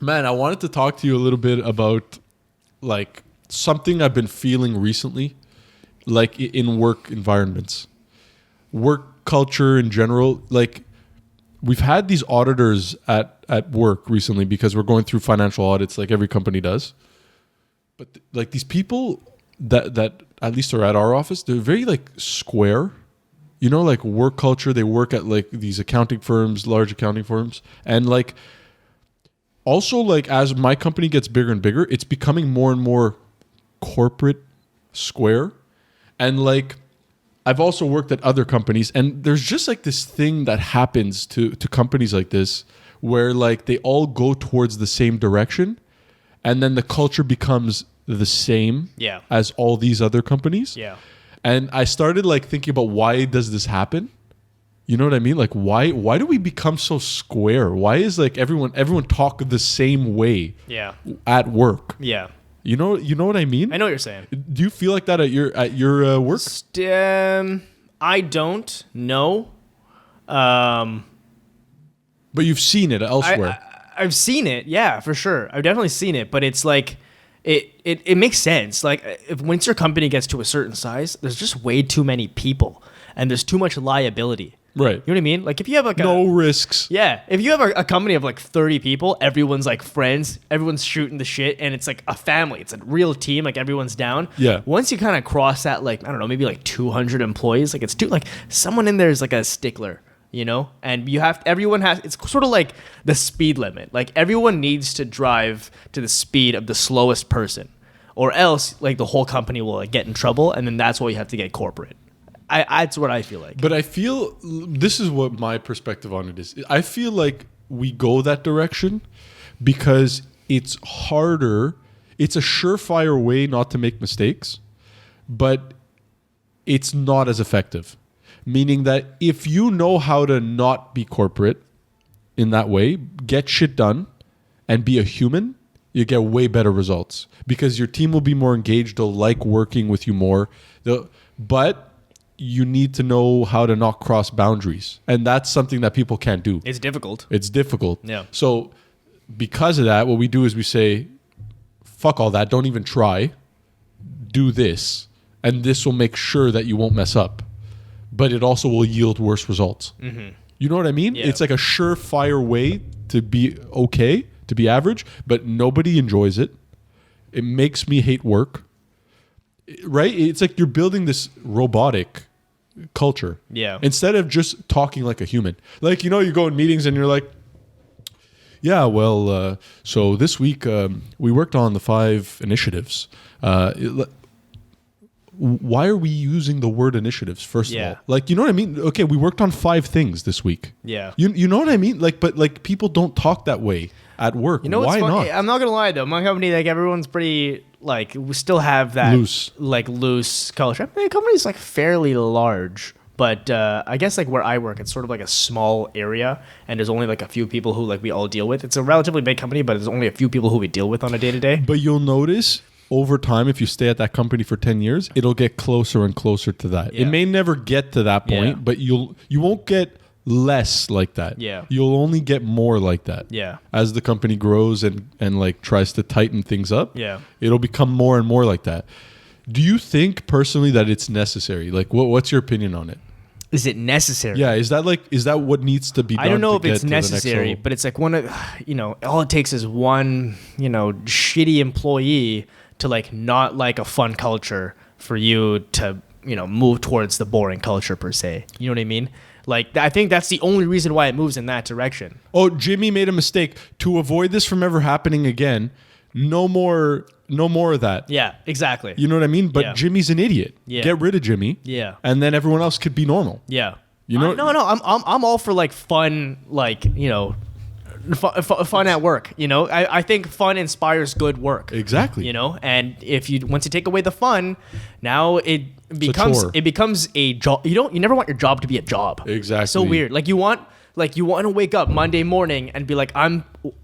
Man, I wanted to talk to you a little bit about like something I've been feeling recently, like in work environments, work culture in general. Like we've had these auditors at work recently because we're going through financial audits like every company does. But like these people that at least are at our office, they're very like square. You know, like work culture, they work at like these accounting firms, large accounting firms. And like also like as my company gets bigger and bigger, it's becoming more and more corporate square. And like I've also worked at other companies, and there's just like this thing that happens to companies like this where like they all go towards the same direction, and then the culture becomes the same as all these other companies. Yeah. And I started like thinking about why does this happen? You know what I mean? Like why do we become so square? Why is like everyone talk the same way at work? Yeah. You know what I mean? I know what you're saying. Do you feel like that at your work? I don't know. But you've seen it elsewhere. I've seen it, yeah, for sure. I've definitely seen it, but it's like it makes sense. Like if once your company gets to a certain size, there's just way too many people and there's too much liability. Right. You know what I mean? Like if you have like no risks. Yeah. If you have a company of like 30 people, everyone's like friends, everyone's shooting the shit, and it's like a family. It's a real team, like everyone's down. Yeah. Once you kind of cross that, like, I don't know, maybe like 200 employees, like it's like someone in there is like a stickler, you know? And everyone has, it's sort of like the speed limit. Like everyone needs to drive to the speed of the slowest person, or else like the whole company will like get in trouble, and then that's why you have to get corporate. That's what I feel like. But I feel, this is what my perspective on it is. I feel like we go that direction because it's harder. It's a surefire way not to make mistakes, but it's not as effective. Meaning that if you know how to not be corporate in that way, get shit done, and be a human, you get way better results because your team will be more engaged. They'll like working with you more. But you need to know how to not cross boundaries. And that's something that people can't do. It's difficult. Yeah. So because of that, what we do is we say, fuck all that. Don't even try. Do this. And this will make sure that you won't mess up. But it also will yield worse results. Mm-hmm. You know what I mean? Yeah. It's like a surefire way to be okay, to be average, but nobody enjoys it. It makes me hate work. Right? It's like you're building this robotic culture. Yeah. Instead of just talking like a human. Like, you know, you go in meetings and you're like, yeah, well, so this week we worked on the 5 initiatives. Why are we using the word initiatives, first of all? Like, you know what I mean? Okay, we worked on 5 things this week. Yeah. You know what I mean? Like, but like people don't talk that way at work. You know why not? I'm not gonna lie though. My company, like everyone's pretty like, we still have that loose culture. I mean, the company's like fairly large, but I guess like where I work, it's sort of like a small area, and there's only like a few people who like we all deal with. It's a relatively big company, but there's only a few people who we deal with on a day to day. But you'll notice over time, if you stay at that company for 10 years, it'll get closer and closer to that. Yeah. It may never get to that point, but you won't get less like that. Yeah. You'll only get more like that. Yeah. As the company grows and like tries to tighten things up, it'll become more and more like that. Do you think personally that it's necessary? Like what's your opinion on it? Is it necessary? Yeah, is that what needs to be done? I don't know if it's necessary, but it's like all it takes is one, shitty employee to like not like a fun culture for you to, move towards the boring culture per se. You know what I mean? Like, I think that's the only reason why it moves in that direction. Oh, Jimmy made a mistake. To avoid this from ever happening again, no more of that. Yeah, exactly. You know what I mean? But Jimmy's an idiot. Yeah. Get rid of Jimmy. Yeah. And then everyone else could be normal. Yeah. You know? No. I'm all for like fun, like, fun at work. I think fun inspires good work. Exactly. And once you take away the fun, now it becomes a job. You never want your job to be a job. Exactly. So weird. Like you want, Like you want to wake up Monday morning and be like,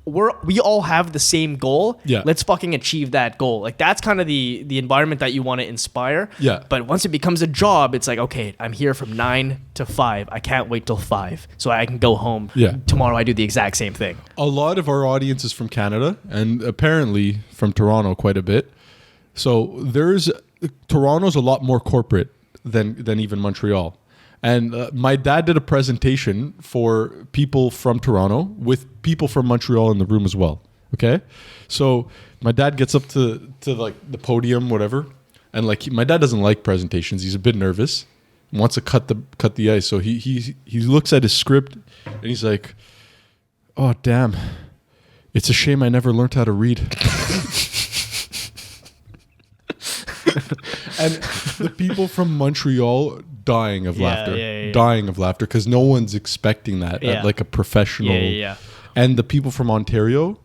we all have the same goal. Yeah. Let's fucking achieve that goal. Like that's kind of the environment that you want to inspire. Yeah. But once it becomes a job, it's like, okay, I'm here from 9 to 5. I can't wait till 5 so I can go home. Yeah. Tomorrow I do the exact same thing. A lot of our audience is from Canada and apparently from Toronto quite a bit. So Toronto's a lot more corporate than even Montreal. And my dad did a presentation for people from Toronto with people from Montreal in the room as well. Okay, so my dad gets up to like the podium, whatever, and like my dad doesn't like presentations. He's a bit nervous, wants to cut the ice. So he looks at his script and he's like, "Oh damn, it's a shame I never learned how to read." And the people from Montreal dying of laughter, dying of laughter because no one's expecting that at like a professional. And the people from Ontario,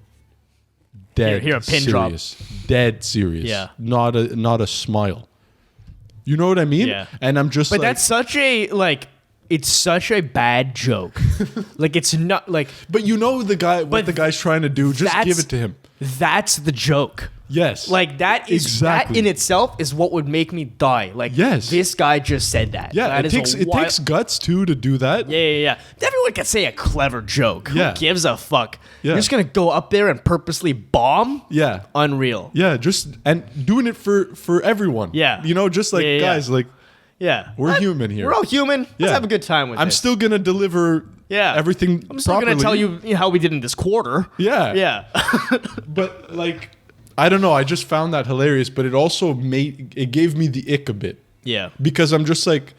dead Hear a pin serious, dead serious. Yeah, not a smile. You know what I mean? Yeah. And I'm just. But like, that's such a like. It's such a bad joke. Like it's not like. But you know the guy. What the guy's trying to do? Just give it to him. That's the joke. Yes. Like that is exactly. That in itself is what would make me die. Like this guy just said that. Yeah, that it takes guts too to do that. Yeah. Everyone can say a clever joke. Yeah. Who gives a fuck? Yeah. You're just gonna go up there and purposely bomb? Yeah. Unreal. Yeah, just and doing it for everyone. Yeah. You know, just like guys, like we're human here. We're all human. Let's Yeah. have a good time with it. I'm still gonna deliver everything. I'm still properly. gonna tell you how we did in this quarter. Yeah. Yeah. But like I don't know, I just found that hilarious, but it also gave me the ick a bit. Yeah. Because I'm just like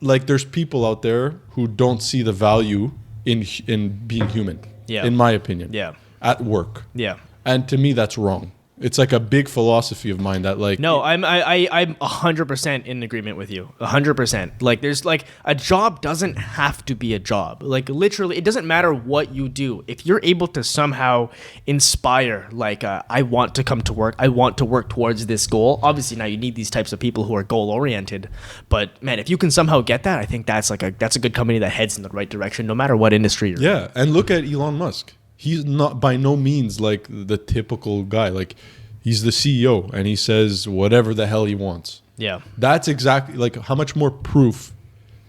there's people out there who don't see the value in being human. Yeah. In my opinion. Yeah. At work. Yeah. And to me that's wrong. It's like a big philosophy of mine that like no, I'm 100% in agreement with you. 100%. Like there's like a job doesn't have to be a job. Like literally, it doesn't matter what you do. If you're able to somehow inspire, like I want to come to work, I want to work towards this goal. Obviously, now you need these types of people who are goal oriented. But man, if you can somehow get that, I think that's a good company that heads in the right direction, no matter what industry you're in. Yeah, and look at Elon Musk. He's not by no means like the typical guy. Like he's the CEO and he says whatever the hell he wants. Yeah. That's exactly like how much more proof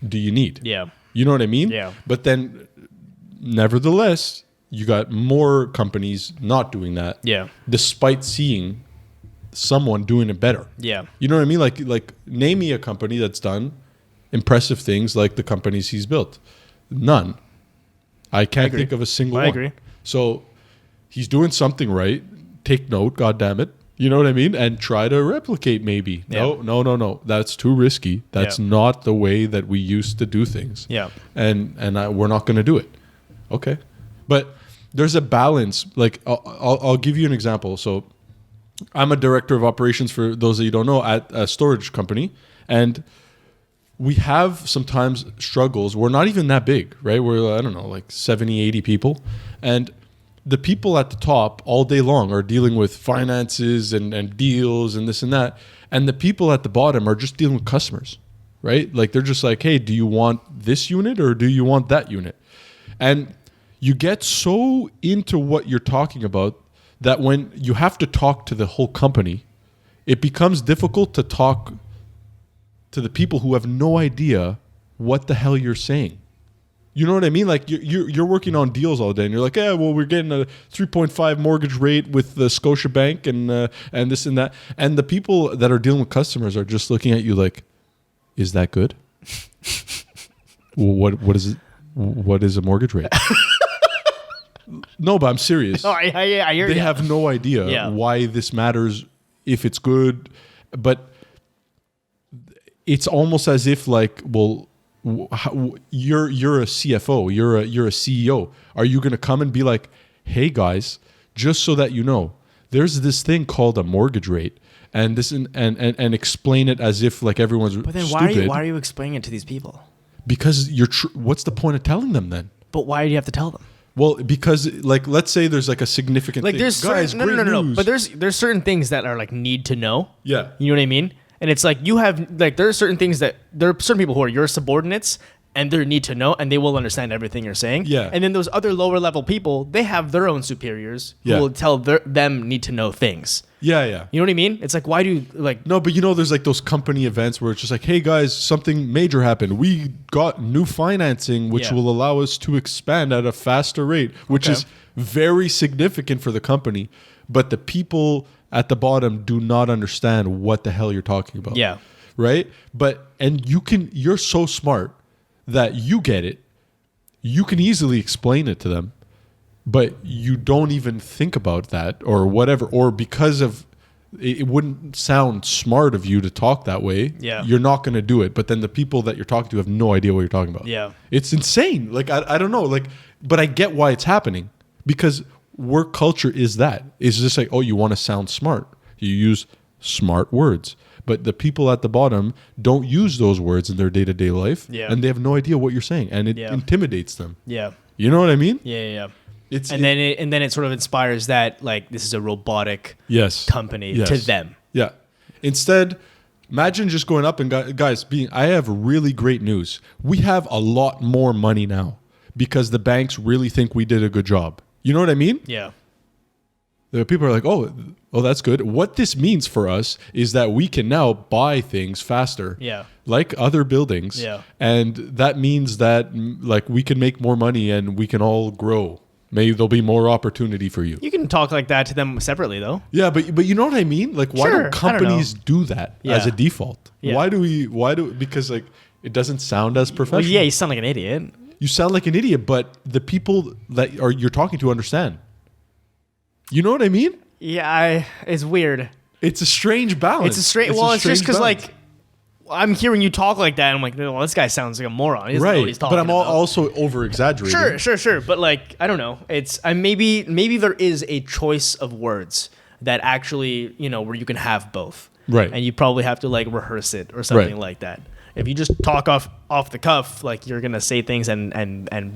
do you need? Yeah. You know what I mean? Yeah. But then nevertheless, you got more companies not doing that. Yeah. Despite seeing someone doing it better. Yeah. You know what I mean? Like name me a company that's done impressive things like the companies he's built. None. I can't think of a single one. I agree. So he's doing something right. Take note, God damn it. You know what I mean? And try to replicate maybe. Yeah. No. That's too risky. That's not the way that we used to do things. Yeah. And we're not going to do it. Okay. But there's a balance. Like I'll give you an example. So I'm a director of operations, for those that you don't know, at a storage company. And we have sometimes struggles. We're not even that big, right? We're, I don't know, like 70, 80 people. And the people at the top all day long are dealing with finances and deals and this and that. And the people at the bottom are just dealing with customers, right? Like they're just like, hey, do you want this unit or do you want that unit? And you get so into what you're talking about that when you have to talk to the whole company, it becomes difficult to talk to the people who have no idea what the hell you're saying. You know what I mean? Like you're working on deals all day, and you're like, yeah, well, we're getting a 3.5 mortgage rate with the Scotiabank and this and that, and the people that are dealing with customers are just looking at you like, is that good? Well, what is it? What is a mortgage rate? No, but I'm serious. No, I hear you. They have no idea why this matters, if it's good, but it's almost as if like, well, you're a CFO, you're a CEO. Are you going to come and be like, hey guys, just so that you know, there's this thing called a mortgage rate, and this and explain it as if like everyone's But then stupid. why are you explaining it to these people? Because what's the point of telling them then? But why do you have to tell them? Well, because like let's say there's like a significant Like thing. there's guys, certain, great no. news. But there's certain things that are like need to know. Yeah. You know what I mean? And it's like you have like there are certain things that there are certain people who are your subordinates and they need to know, and they will understand everything you're saying. Yeah. And then those other lower level people, they have their own superiors who Yeah. will tell them need to know things. Yeah, yeah. You know what I mean? It's like, why do you like? No, but there's like those company events where it's just like, hey guys, something major happened. We got new financing, which Yeah. will allow us to expand at a faster rate, which is very significant for the company. But the people at the bottom do not understand what the hell you're talking about. Yeah. Right? And you're so smart that you get it. You can easily explain it to them, but you don't even think about that or whatever, or because of it wouldn't sound smart of you to talk that way. Yeah. You're not going to do it. But then the people that you're talking to have no idea what you're talking about. Yeah. It's insane. Like, I don't know. Like, but I get why it's happening, because work culture is that. It's just like, oh, you want to sound smart. You use smart words. But the people at the bottom don't use those words in their day-to-day life. Yeah. And they have no idea what you're saying. And it Yeah. intimidates them. Yeah. You know what I mean? Yeah. It's And then it sort of inspires that, like, this is a robotic yes. company Yes. to them. Yeah. Instead, imagine just going up and guys, I have really great news. We have a lot more money now because the banks really think we did a good job. You know what I mean? Yeah. The people are like, oh, that's good. What this means for us is that we can now buy things faster. Yeah. Like other buildings. Yeah. And that means that like we can make more money and we can all grow. Maybe there'll be more opportunity for you. You can talk like that to them separately, though. Yeah, but you know what I mean? Like, why Sure, don't companies do that Yeah. as a default? Yeah. Because like it doesn't sound as professional. Well, yeah, you sound like an idiot. You sound like an idiot, but the people that you're talking to understand. You know what I mean? Yeah, it's weird. It's a strange balance. It's just strange because balance. like I'm hearing you talk like that, and I'm like, well, this guy sounds like a moron. He doesn't know what he's Right, talking but I'm about. also over exaggerating. Sure. But like, I don't know. It's maybe there is a choice of words that actually, where you can have both. Right. And you probably have to like rehearse it or something Right. like that. If you just talk off the cuff, like you're gonna say things and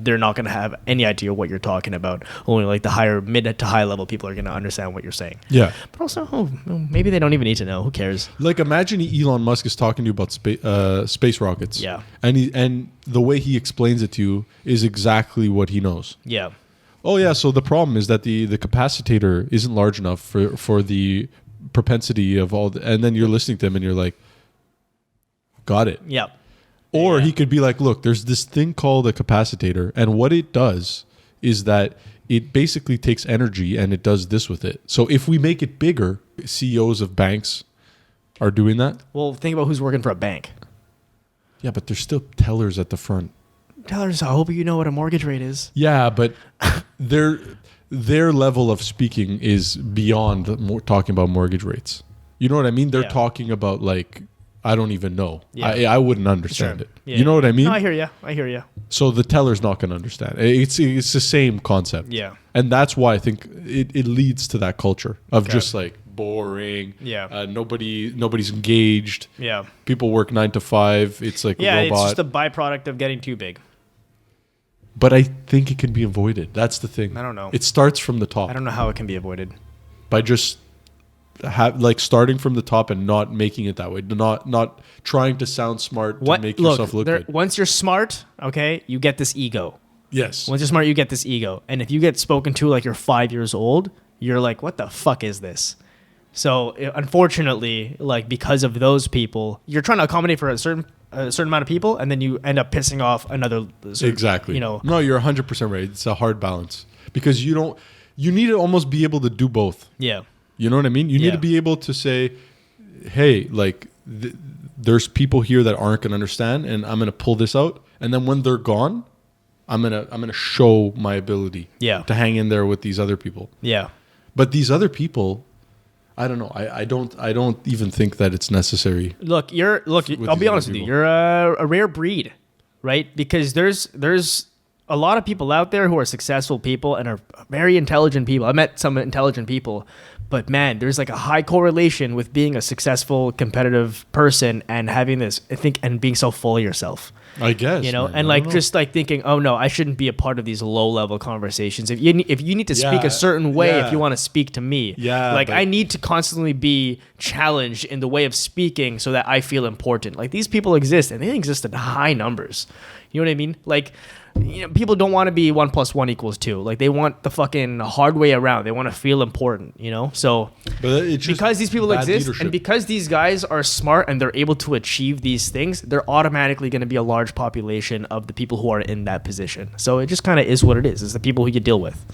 they're not gonna have any idea what you're talking about. Only like the mid to high level people are gonna understand what you're saying. Yeah. But also, maybe they don't even need to know. Who cares? Like imagine Elon Musk is talking to you about space rockets. Yeah. And the way he explains it to you is exactly what he knows. Yeah. Oh yeah, so the problem is that the capacitor isn't large enough for the propensity of all and then you're listening to him and you're like, got it. Yeah. Or Yeah. he could be like, look, there's this thing called a capacitor, and what it does is that it basically takes energy and it does this with it. So if we make it bigger, CEOs of banks are doing that. Well, think about who's working for a bank. Yeah, but there's still tellers at the front. Tellers, I hope you know what a mortgage rate is. Yeah, but their level of speaking is beyond talking about mortgage rates. You know what I mean? They're Yeah. talking about like, I don't even know. Yeah. I wouldn't understand Sure. it. Yeah. You know what I mean? No, I hear you. So the teller's not going to understand. It's the same concept. Yeah. And that's why I think it leads to that culture of Okay. just like boring. Yeah. Nobody's engaged. Yeah. People work 9 to 5. It's like Yeah, a robot. it's just a byproduct of getting too big. But I think it can be avoided. That's the thing. I don't know. It starts from the top I don't know how it can be avoided. by just starting from the top and not making it that way. Not trying to sound smart to make yourself look good. Once you're smart, okay, you get this ego. Yes. Once you're smart, you get this ego. And if you get spoken to like you're 5 years old, you're like, what the fuck is this? So unfortunately, like because of those people, you're trying to accommodate for a certain amount of people, and then you end up pissing off another. Exactly. No, you're 100% right. It's a hard balance because you need to almost be able to do both. Yeah. You know what I mean? You need Yeah. to be able to say, hey, like there's people here that aren't going to understand, and I'm going to pull this out. And then when they're gone, I'm gonna show my ability Yeah. to hang in there with these other people. Yeah. But these other people, I don't know. I don't even think that it's necessary. Look, I'll these be other honest with you. people. You're a rare breed, right? Because there's a lot of people out there who are successful people and are very intelligent people. I met some intelligent people, but man, there's like a high correlation with being a successful, competitive person and having this, I think, and being so full of yourself. I guess. You know, man. and I like don't know. just like thinking, oh no, I shouldn't be a part of these low level conversations. If you need to speak Yeah, a certain way, yeah. if you want to speak to me, Yeah, like but- I need to constantly be challenged in the way of speaking so that I feel important. Like these people exist, and they exist in high numbers. You know what I mean? Like, people don't want to be 1 + 1 = 2. Like, they want the fucking hard way around. They want to feel important, So But it's just because these people bad exist leadership. and because these guys are smart and they're able to achieve these things, they're automatically going to be a large population of the people who are in that position. So it just kind of is what it is. It's the people who you deal with.